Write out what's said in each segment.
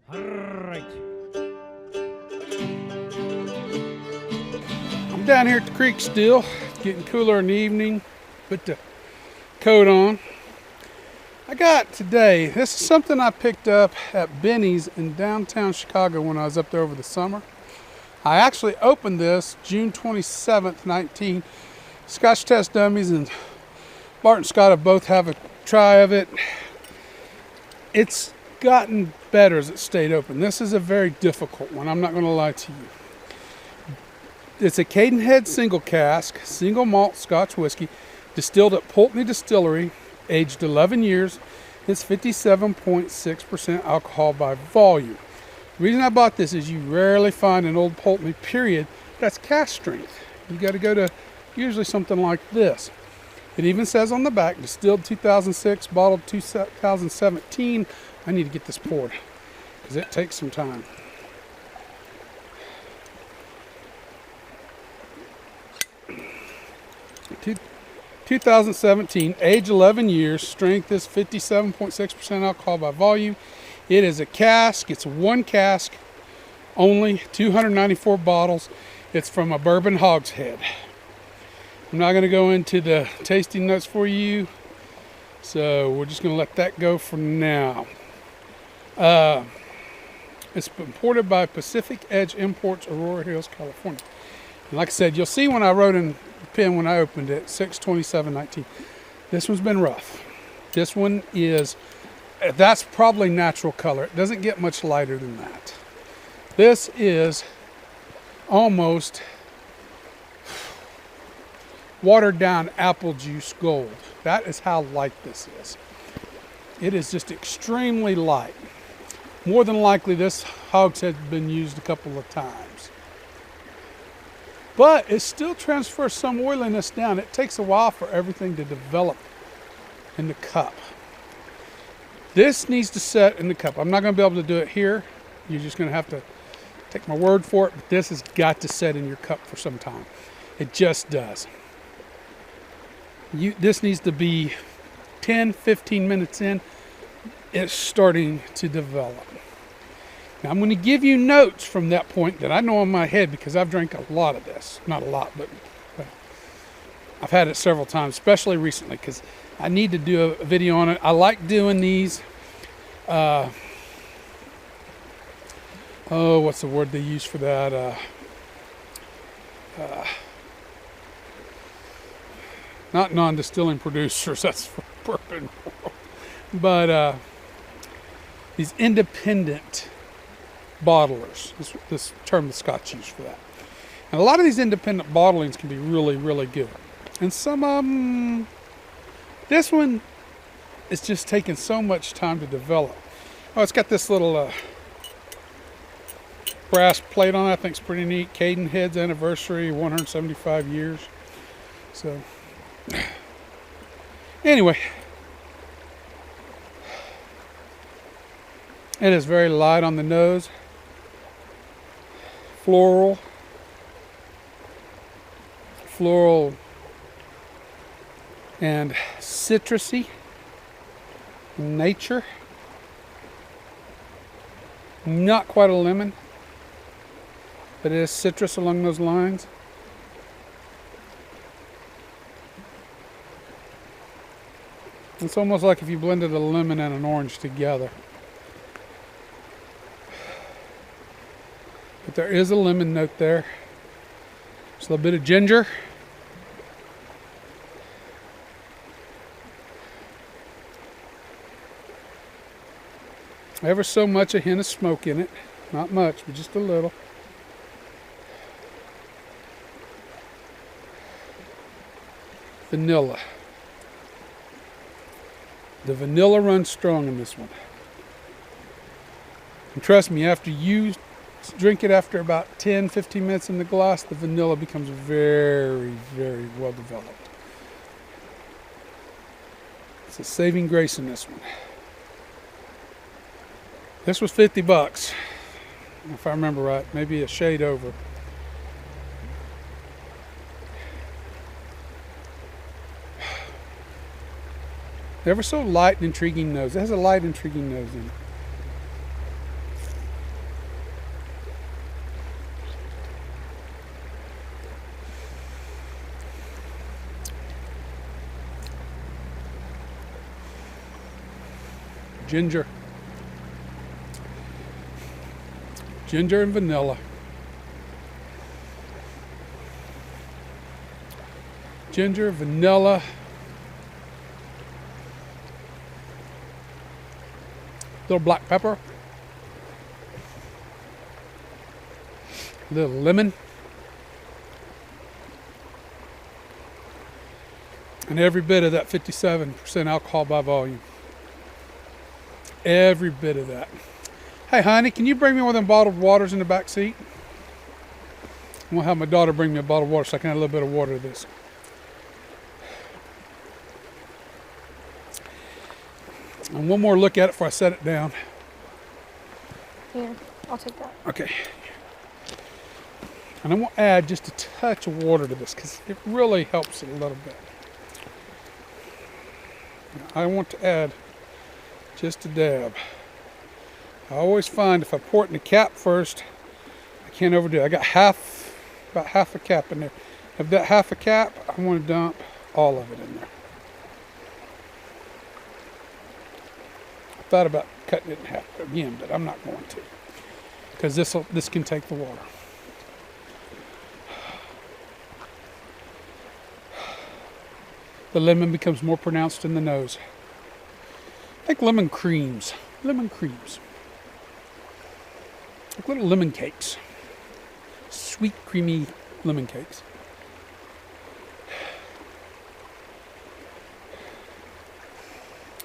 Alright. I'm down here at the creek still. It's getting cooler in the evening. Put the coat on. I got today, this is something I picked up at Benny's in downtown Chicago when I was up there over the summer. I actually opened this June 27th, 19. Scotch Test Dummies and Bart and Scott have both have a try of it. It's gotten better as it stayed open. This is a very difficult one, I'm not going to lie to you. It's a Cadenhead single cask, single malt Scotch whiskey, distilled at Pultney Distillery, aged 11 years. It's 57.6% alcohol by volume. The reason I bought this is you rarely find an old Pultney period that's cask strength. You got to go to usually something like this. It even says on the back, distilled 2006, bottled 2017. I need to get this poured because it takes some time. Two, 2017, age 11 years, strength is 57.6% alcohol by volume. It is a cask, it's one cask, only 294 bottles. It's from a bourbon hogshead. I'm not going to go into the tasting notes for you, so we're just going to let that go for now. It's imported by Pacific Edge Imports, Aurora Hills, California. And like I said, you'll see when I wrote in the pen when I opened it, 6/27/19. This one's been rough. This one is, that's probably natural color. It doesn't get much lighter than that. This is almost watered down apple juice gold. That is how light this is. It is just extremely light. More than likely this hogshead has been used a couple of times. But it still transfers some oiliness down. It takes a while for everything to develop in the cup. This needs to set in the cup. I'm not going to be able to do it here. You're just going to have to take my word for it. But this has got to set in your cup for some time. It just does. This needs to be 10, 15 minutes in. It's starting to develop. Now I'm going to give you notes from that point that I know in my head because I've drank a lot of this. Not a lot, but I've had it several times, especially recently because I need to do a video on it. I like doing these, what's the word they use for that? Not non-distilling producers, that's for bourbon. But these independent bottlers, this term the Scots use for that. And a lot of these independent bottlings can be really, really good. And some of them, this one is just taking so much time to develop. Oh, it's got this little brass plate on it. I think it's pretty neat. Cadenhead's anniversary, 175 years. So, anyway, it is very light on the nose, floral and citrusy nature. Not quite a lemon, but it is citrus along those lines. It's almost like if you blended a lemon and an orange together. But there is a lemon note there. Just a little bit of ginger. Ever so much a hint of smoke in it. Not much, but just a little. Vanilla. The vanilla runs strong in this one. And trust me, after you drink it after about 10, 15 minutes in the glass, the vanilla becomes very, very well developed. It's a saving grace in this one. This was $50, if I remember right, maybe a shade over. Ever so light and intriguing nose. It has a light, intriguing nose in it. Ginger. Ginger and vanilla. Ginger, vanilla. Little black pepper. Little lemon. And every bit of that 57% alcohol by volume. Every bit of that. Hey, honey, can you bring me one of them bottled waters in the back seat? I'm going to have my daughter bring me a bottle of water so I can add a little bit of water to this. And one more look at it before I set it down. Here, I'll take that. Okay. And I'm going to add just a touch of water to this because it really helps it a little bit. I want to add just a dab. I always find if I pour it in the cap first, I can't overdo it. I got about half a cap in there. Of that half a cap, I want to dump all of it in there. I thought about cutting it in half again, but I'm not going to, because this can take the water. The lemon becomes more pronounced in the nose. Like lemon creams. Lemon creams. Like little lemon cakes. Sweet, creamy lemon cakes.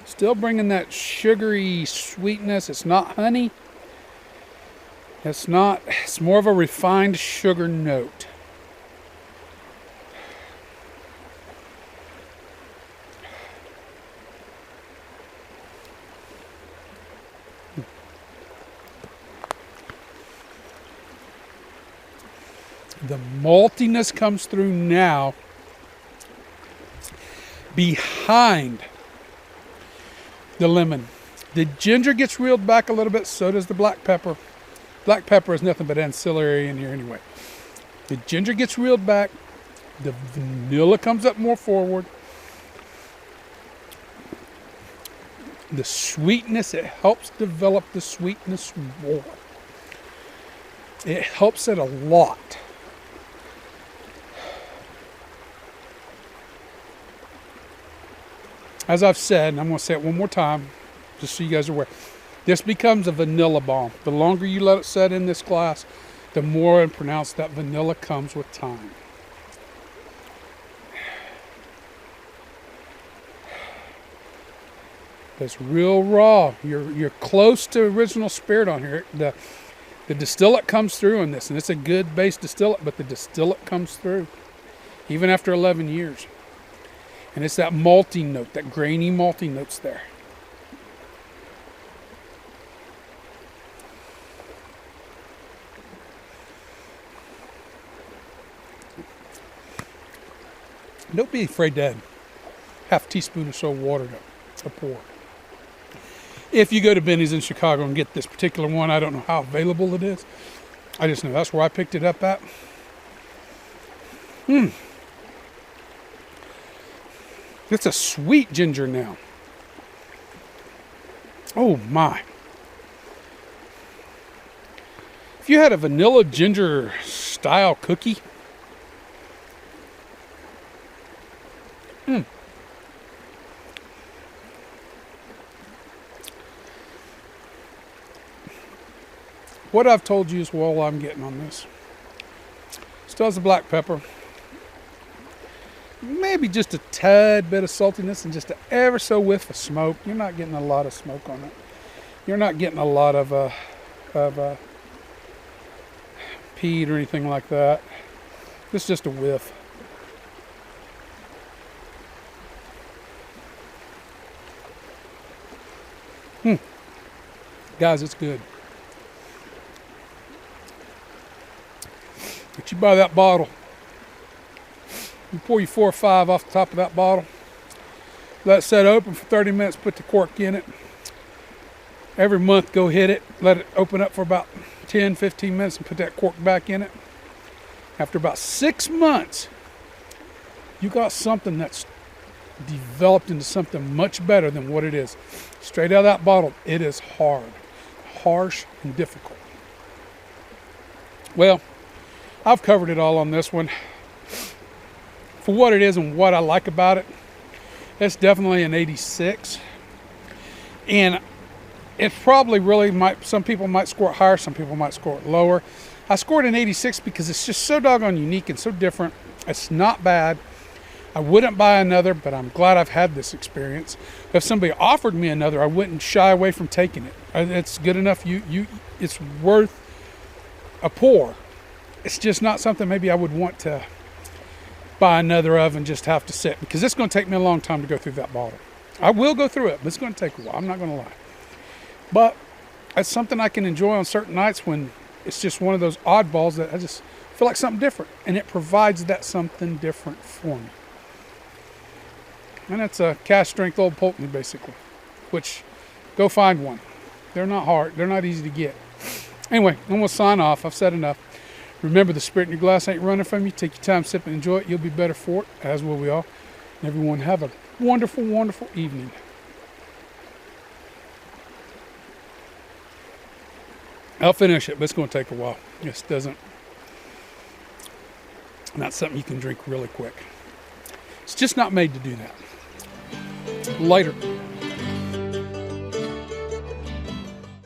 Still bringing that sugary sweetness. It's not honey. It's more of a refined sugar note. The maltiness comes through now behind the lemon. The ginger gets reeled back a little bit, so does the black pepper. Black pepper is nothing but ancillary in here anyway. The ginger gets reeled back. The vanilla comes up more forward. The sweetness, it helps develop the sweetness more. It helps it a lot. As I've said, and I'm going to say it one more time, just so you guys are aware, this becomes a vanilla bomb. The longer you let it set in this glass, the more pronounced that vanilla comes with time. It's real raw. You're close to original spirit on here. The distillate comes through in this, and it's a good base distillate, but the distillate comes through, even after 11 years. And it's that malty note, that grainy malty notes there. Don't be afraid to add half a teaspoon or so of water to pour. If you go to Benny's in Chicago and get this particular one, I don't know how available it is. I just know that's where I picked it up at. It's a sweet ginger now. Oh my. If you had a vanilla ginger style cookie, what I've told you is all I'm getting on this. Still has the black pepper. Maybe just a tad bit of saltiness and just an ever so whiff of smoke. You're not getting a lot of smoke on it. You're not getting a lot of peat or anything like that. It's just a whiff. Guys, it's good. But you buy that bottle. You pour you 4 or 5 off the top of that bottle. Let it set open for 30 minutes. Put the cork in it. Every month, go hit it. Let it open up for about 10, 15 minutes and put that cork back in it. After about 6 months, you got something that's developed into something much better than what it is. Straight out of that bottle, it is hard, harsh, and difficult. Well, I've covered it all on this one. For what it is and what I like about it, it's definitely an 86. And it probably really might, some people might score it higher, some people might score it lower. I scored an 86 because it's just so doggone unique and so different. It's not bad. I wouldn't buy another, but I'm glad I've had this experience. If somebody offered me another, I wouldn't shy away from taking it. It's good enough. It's worth a pour. It's just not something maybe I would want to buy another of and just have to sit, because it's going to take me a long time to go through that bottle. I will go through it, but it's going to take a while. I'm not going to lie. But it's something I can enjoy on certain nights when it's just one of those oddballs that I just feel like something different, and it provides that something different for me. And it's a cask strength old Pultney, basically, which, go find one. They're not hard. They're not easy to get. Anyway, I'm going to sign off. I've said enough. Remember, the spirit in your glass ain't running from you. Take your time, sip, and enjoy it. You'll be better for it, as will we all. And everyone have a wonderful, wonderful evening. I'll finish it, but it's going to take a while. This doesn't, not something you can drink really quick. It's just not made to do that. Later.